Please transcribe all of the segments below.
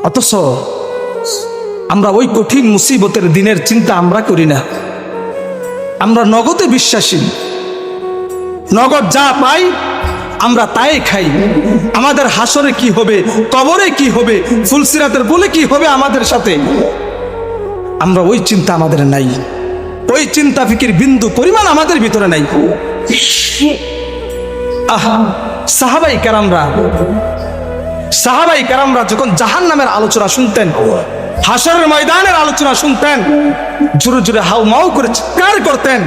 অথচ আমরা ওই কঠিন মুসিবতের দিনের চিন্তা আমরা করি না। আমরা নগদে বিশ্বাসী, নগদ যা পাই আমরা তাই খাই। আমাদের হাসরে কি হবে, কবরে কি হবে, ফুলসিরাতের বলে কি হবে আমাদের সাথে, আমরা ওই চিন্তা আমাদের নাই। ওই চিন্তা ফিকির বিন্দু পরিমাণ আমাদের ভিতরে নাই। সাহাবাই কেরামরা যখন জাহান্নামের আলোচনা শুনতেন, হাসরের ময়দানের আলোচনা শুনতেন, জোরে জোরে হাউ মাউ করে চিৎকার করতেন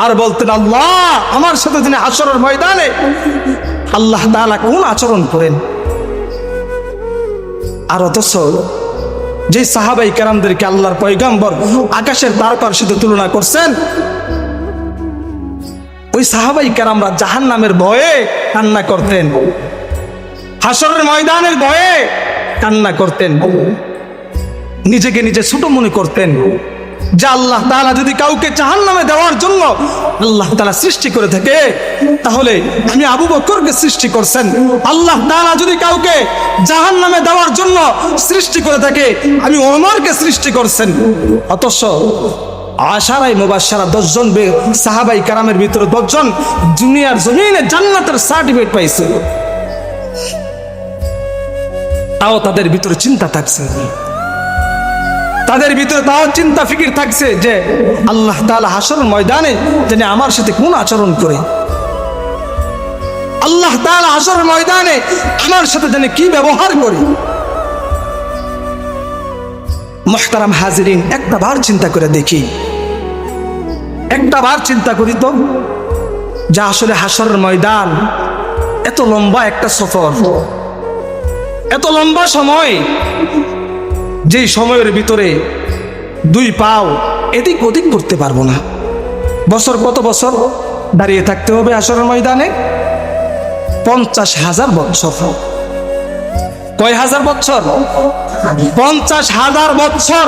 আর বলতেন, আল্লাহ আমার সাথে যিনি হাসরের ময়দানে আল্লাহ তাআলা কোন আচরণ করেন। আর অথচ যে সাহাবাই কেরামদেরকে আল্লাহর পয়গম্বর আকাশের তারকার সাথে তুলনা করছেন, ওই সাহাবাই কেরামরা জাহান্নামের ভয়ে কান্না করতেন, হাসরের ময়দানের ভয়ে কান্না করতেন, নিজেকে নিজে ছোট মনে করতেন যে আল্লাহ তাআলা যদি কাউকে জাহান্নামে দেওয়ার জন্য আল্লাহ তাআলা সৃষ্টি করে থাকে, তাহলে আমি আবু বকরকে সৃষ্টি করছেন। আল্লাহ তাআলা যদি কাউকে জাহান্নামে দেওয়ার জন্য সৃষ্টি করে থাকে, আমি ওমরকে সৃষ্টি করছেন। অথচ আশারায়ে মুবাশশারা 10 জন সাহাবাই কেরামের ভিতরে 10 জন দুনিয়ার জমিনে জান্নাতের সার্টিফিকেট পাইছে। তাও তাদের ভিতরে চিন্তা থাকছে, তাদের ভিতরে তাও চিন্তা ফিকির থাকছে যে আল্লাহ তাআলা হাসরের ময়দানে যিনি আমার সাথে কোন আচরণ করে, আল্লাহ তাআলা হাসরের ময়দানে আমার সাথে যিনি কি ব্যবহার করে। মুহতারাম হাজিরিন, একটা বার চিন্তা করে দেখি, একটা বার চিন্তা করি তো যে আসলে হাসরের ময়দান এত লম্বা একটা সফর, এত লম্বা সময়, যেই সময়ের ভিতরে 2 পাও এদিক ওদিক করতে পারবো না। বছর কত বছর দাঁড়িয়ে থাকতে হবে হাসরের ময়দানে? 50,000 বছর। কয় হাজার বছর? 50,000 বছর।